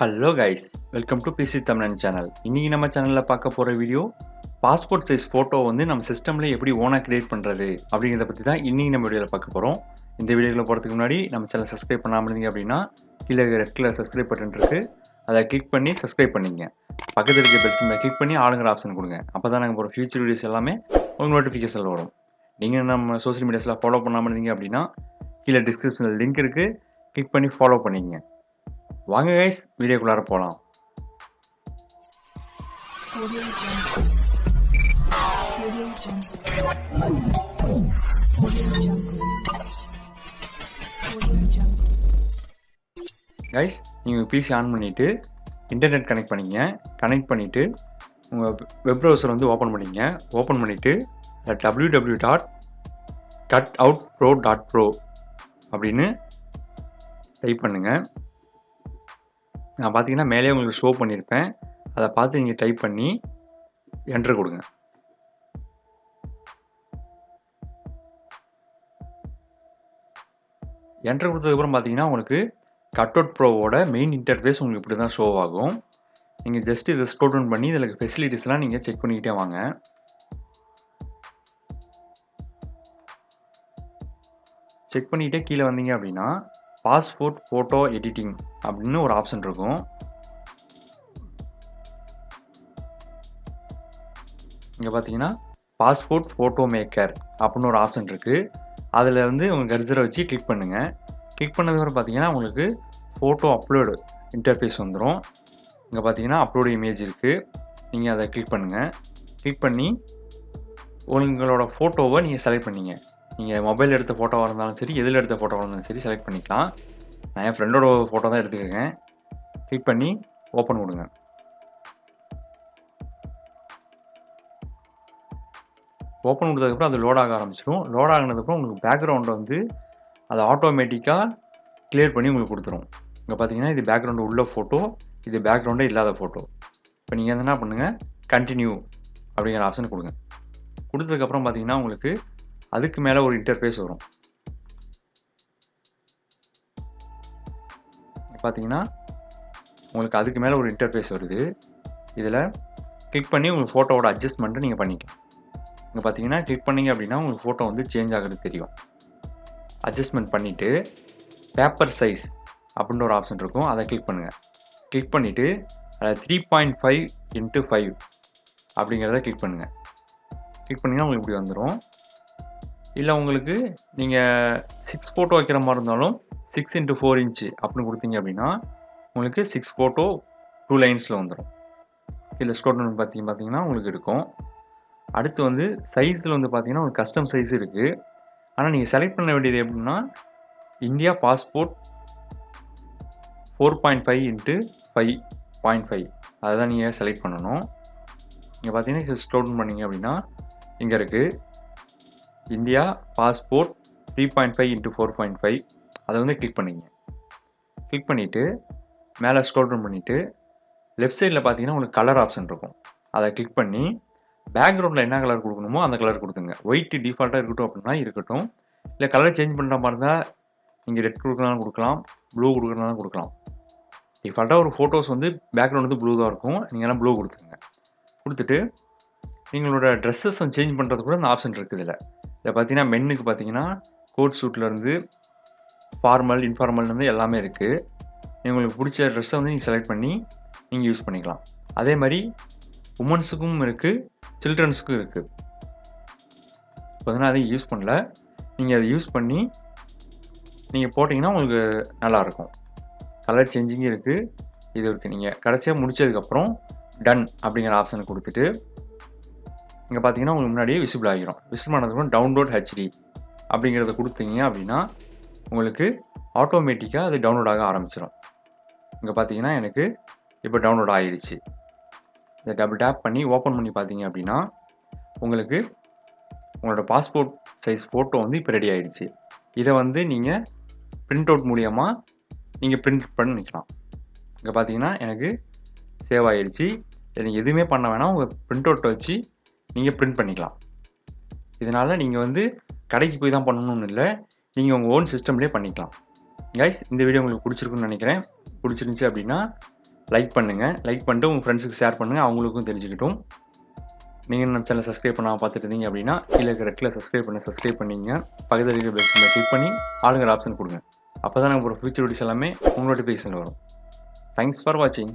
Hello guys, welcome to PC Tamilan channel. இன்னைக்கு நம்ம சேனலில் பார்க்க போகிற வீடியோ பாஸ்போர்ட் சைஸ் ஃபோட்டோ வந்து நம்ம சிஸ்டமில் எப்படி ஓனாக கிரியேட் பண்ணுறது அப்படிங்கிறத பற்றி தான் இன்னைக்கு நம்ம வீடியோவில் பார்க்க போகிறோம். இந்த வீடியோவில் போகிறதுக்கு முன்னாடி நம்ம சேனல் சப்ஸ்கிரைப் பண்ணாமல் இருந்தீங்க அப்படின்னா கீழே ரெட் கலர் சப்ஸ்கிரைப் பட்டன் இருக்குது, அதை கிளிக் பண்ணி சப்ஸ்கிரைப் பண்ணிங்க. பக்கத்தில் இருக்க பெல் சிம்பலை கிளிக் பண்ணி ஆளுங்கிற ஆப்ஷன் கொடுங்க. அப்போ தான் நாங்கள் போகிற ஃபியூச்சர் வீடியோஸ் எல்லாமே உங்களுக்கு நோட்டிஃபிகேஷன் வரும். நீங்கள் நம்ம சோஷியல் மீடியாஸில் ஃபாலோ பண்ணாமல் இருந்தீங்க அப்படின்னா கீழே டிஸ்கிரிப்ஷனில் லிங்க் இருக்குது, கிளிக் பண்ணி ஃபாலோ பண்ணிங்க. வாங்க கைஸ், வீடியோக்குள்ளார போகலாம். கைஸ், நீங்கள் பிசி ஆன் பண்ணிவிட்டு இன்டர்நெட் கனெக்ட் பண்ணிங்க. கனெக்ட் பண்ணிவிட்டு உங்கள் வெப் ப்ரௌசர் வந்து ஓப்பன் பண்ணிங்க. ஓப்பன் பண்ணிவிட்டு www.cutoutpro.pro அப்படின்னு டைப் பண்ணுங்கள். நான் பார்த்தீங்கன்னா மேலே உங்களுக்கு ஷோ பண்ணியிருப்பேன், அதை பார்த்து நீங்கள் டைப் பண்ணி என்டர் கொடுங்க. என்டர் கொடுத்ததுக்கப்புறம் பார்த்தீங்கன்னா உங்களுக்கு கட்அவுட் ப்ரோவோட மெயின் இன்டர்ஃபேஸ் உங்களுக்கு இப்படி தான் ஷோ ஆகும். நீங்கள் ஜஸ்ட் இதை ஸ்க்ரோல் டவுன் பண்ணி இதில் ஃபெசிலிட்டிஸ்லாம் நீங்கள் செக் பண்ணிக்கிட்டே வாங்க. செக் பண்ணிக்கிட்டே கீழே வந்தீங்க அப்படின்னா பாஸ்போர்ட் ஃபோட்டோ எடிட்டிங் அப்படின்னு ஒரு ஆப்ஷன் இருக்கும். இங்கே பார்த்தீங்கன்னா பாஸ்போர்ட் ஃபோட்டோ மேக்கர் அப்படின்னு ஒரு ஆப்ஷன் இருக்குது. அதில் வந்து உங்கள் கர்சரை வச்சு கிளிக் பண்ணுங்கள். கிளிக் பண்ணதுக்கப்புறம் பார்த்தீங்கன்னா உங்களுக்கு ஃபோட்டோ அப்லோடு இன்டர்ஃபேஸ் வந்துடும். இங்கே பார்த்தீங்கன்னா அப்லோடு இமேஜ் இருக்குது, நீங்கள் அதை கிளிக் பண்ணுங்கள். கிளிக் பண்ணி உங்களோட ஃபோட்டோவை நீங்கள் செலக்ட் பண்ணிங்க. நீங்கள் மொபைல் எடுத்த ஃபோட்டோவாக இருந்தாலும் சரி, எதில் எடுத்த ஃபோட்டோவாக இருந்தாலும் சரி செலக்ட் பண்ணிக்கலாம். நான் என் ஃப்ரெண்டோட ஃபோட்டோ தான் எடுத்துக்கிறேன். கிளிக் பண்ணி ஓப்பன் கொடுங்க. ஓப்பன் கொடுத்ததுக்கப்புறம் அது லோட் ஆக ஆரம்பிச்சிடும். லோட் ஆகினதுக்கப்புறம் உங்களுக்கு பேக்ரவுண்டை வந்து அதை ஆட்டோமேட்டிக்காக கிளியர் பண்ணி உங்களுக்கு கொடுத்துரும். இங்கே பார்த்தீங்கன்னா இது பேக்ரவுண்டு உள்ள ஃபோட்டோ, இது பேக்ரவுண்டே இல்லாத ஃபோட்டோ. இப்போ நீங்கள் என்ன பண்ணுங்கள், கண்டினியூ அப்படிங்கிற ஆப்ஷன் கொடுங்க. கொடுத்ததுக்கப்புறம் பார்த்தீங்கன்னா உங்களுக்கு அதுக்கு மேலே ஒரு இன்டர்ஃபேஸ் வரும். பார்த்தீங்கன்னா உங்களுக்கு அதுக்கு மேலே ஒரு இன்டர்ஃபேஸ் வருது. இதில் கிளிக் பண்ணி உங்களுக்கு ஃபோட்டோவோட அட்ஜஸ்ட்மெண்ட்டை நீங்கள் பண்ணிக்கலாம். இங்கே பார்த்தீங்கன்னா கிளிக் பண்ணிங்க அப்படின்னா உங்களுக்கு ஃபோட்டோ வந்து சேஞ்ச் ஆகிறது தெரியும். அட்ஜஸ்ட்மெண்ட் பண்ணிவிட்டு பேப்பர் சைஸ் அப்படின்ற ஒரு ஆப்ஷன் இருக்கும், அதை கிளிக் பண்ணுங்கள். கிளிக் பண்ணிவிட்டு அதில் 3.5 x 5 அப்படிங்கிறத கிளிக் பண்ணுங்கள். கிளிக் பண்ணிங்கன்னா உங்களுக்கு இப்படி வந்துடும். இல்லை உங்களுக்கு நீங்கள் 6 ஃபோட்டோ வைக்கிற மாதிரி இருந்தாலும் 6 x 4 inch அப்படின்னு கொடுத்தீங்க அப்படின்னா உங்களுக்கு 6 ஃபோட்டோ 2 லைன்ஸில் வந்துடும். இதில் ஸ்க்ரோல் பண்ணி பார்த்தீங்கன்னா உங்களுக்கு இருக்கும். அடுத்து வந்து சைஸில் வந்து பார்த்தீங்கன்னா உங்களுக்கு கஸ்டம் சைஸ் இருக்குது. ஆனால் நீங்கள் செலக்ட் பண்ண வேண்டியது எப்படின்னா இந்தியா பாஸ்போர்ட் 4.5 x 5.5 அதை தான் நீங்கள் செலக்ட் பண்ணணும். இங்கே பார்த்தீங்கன்னா ஸ்க்ரோல் பண்ணிங்க அப்படின்னா இங்கே இருக்குது இந்தியா பாஸ்போர்ட் 3.5 x 4.5, அதை வந்து கிளிக் பண்ணிங்க. கிளிக் பண்ணிவிட்டு மேலே ஸ்க்ரோல் டவுன் பண்ணிவிட்டு லெஃப்ட் சைடில் பார்த்தீங்கன்னா உங்களுக்கு கலர் ஆப்ஷன் இருக்கும், அதை கிளிக் பண்ணி பேக்ரவுண்டில் என்ன கலர் கொடுக்கணுமோ அந்த கலர் கொடுத்துங்க. ஒயிட் டிஃபால்ட்டாக இருக்கட்டும் அப்படின்னா இருக்கட்டும். இல்லை கலர் சேஞ்ச் பண்ணுற மாதிரி இருந்தால் நீங்கள் ரெட் கொடுக்கறனாலும் கொடுக்கலாம், ப்ளூ கொடுக்குறனாலும் கொடுக்கலாம். டிஃபால்ட்டாக ஒரு ஃபோட்டோஸ் வந்து பேக்ரவுண்ட் வந்து ப்ளூ தான் இருக்கும், நீங்கள்லாம் ப்ளூ கொடுத்துங்க. கொடுத்துட்டு நீங்களோட ட்ரெஸ்ஸஸ் சேஞ்ச் பண்ணுறது கூட இந்த ஆப்ஷன் இருக்குது. இதில் பார்த்தீங்கன்னா மென்னுக்கு பார்த்தீங்கன்னா கோட் சூட்லேருந்து ஃபார்மல் இன்ஃபார்மல்லேருந்து எல்லாமே இருக்குது. உங்களுக்கு பிடிச்ச ட்ரெஸ்ஸை வந்து நீங்கள் செலக்ட் பண்ணி நீங்கள் யூஸ் பண்ணிக்கலாம். அதே மாதிரி உமன்ஸுக்கும் இருக்குது, சில்ட்ரன்ஸுக்கும் இருக்குது. பார்த்தீங்கன்னா அதையும் யூஸ் பண்ணல, நீங்கள் அதை யூஸ் பண்ணி நீங்கள் போட்டிங்கன்னா உங்களுக்கு நல்லாயிருக்கும். கலர் சேஞ்சிங் இருக்குது, இது இருக்குது. நீங்கள் கடைசியாக முடித்ததுக்கப்புறம் டன் அப்படிங்கிற ஆப்ஷனை கொடுத்துட்டு இங்கே பார்த்தீங்கன்னா உங்களுக்கு முன்னாடியே விசிபிள் ஆகிடும். விசிபிள் ஆனதுக்கப்புறம் டவுன்லோட் ஹெச்டி அப்படிங்கிறத கொடுத்தீங்க அப்படின்னா உங்களுக்கு ஆட்டோமேட்டிக்காக அது டவுன்லோட் ஆக ஆரம்பிச்சிடும். இங்கே பார்த்தீங்கன்னா எனக்கு இப்போ டவுன்லோட் ஆகிடுச்சு. இதை டபுள் டேப் பண்ணி ஓப்பன் பண்ணி பார்த்தீங்க அப்படின்னா உங்களுக்கு உங்களோட பாஸ்போர்ட் சைஸ் ஃபோட்டோ வந்து இப்போ ரெடி ஆகிடுச்சு. இதை வந்து நீங்கள் பிரிண்ட் அவுட் மூலியமாக நீங்கள் பிரிண்ட் பண்ணிக்கலாம். இங்கே பார்த்தீங்கன்னா எனக்கு சேவ் ஆகிடுச்சு. இதை நீங்கள் எதுவுமே பண்ண வேணாம், உங்கள் பிரிண்ட் அவுட்டை வச்சு நீங்கள் பிரிண்ட் பண்ணிக்கலாம். இதனால் நீங்கள் வந்து கடைக்கு போய் தான் பண்ணணும்னு இல்லை, நீங்கள் உங்கள் ஓன் சிஸ்டம்லேயே பண்ணிக்கலாம். கைஸ், இந்த வீடியோ உங்களுக்கு பிடிச்சிருக்குன்னு நினைக்கிறேன். பிடிச்சிருந்துச்சி அப்படின்னா லைக் பண்ணுங்கள். லைக் பண்ணிட்டு உங்கள் ஃப்ரெண்ட்ஸுக்கு ஷேர் பண்ணுங்கள், அவங்களுக்கும் தெரிஞ்சுக்கிட்டும். நீங்கள் நம்ம சேனலை சப்ஸ்கிரைப் பண்ணாமல் பார்த்துட்டு இருந்தீங்க அப்படின்னா கீழே இருக்கிற ரெட்டில் சப்ஸ்கிரைப் பண்ணிங்க. பக்கத்தில் இருக்கிற பெல் சிம்பலை கிளிக் பண்ணி ஆளுங்கிற ஆப்ஷன் கொடுங்க. அப்போ தான் நம்ம ஃபியூச்சர் வீடியோஸ் எல்லாமே உங்கள் நோட்டிஃபிகேஷனில் வரும். தேங்க்ஸ் ஃபார் வாட்சிங்.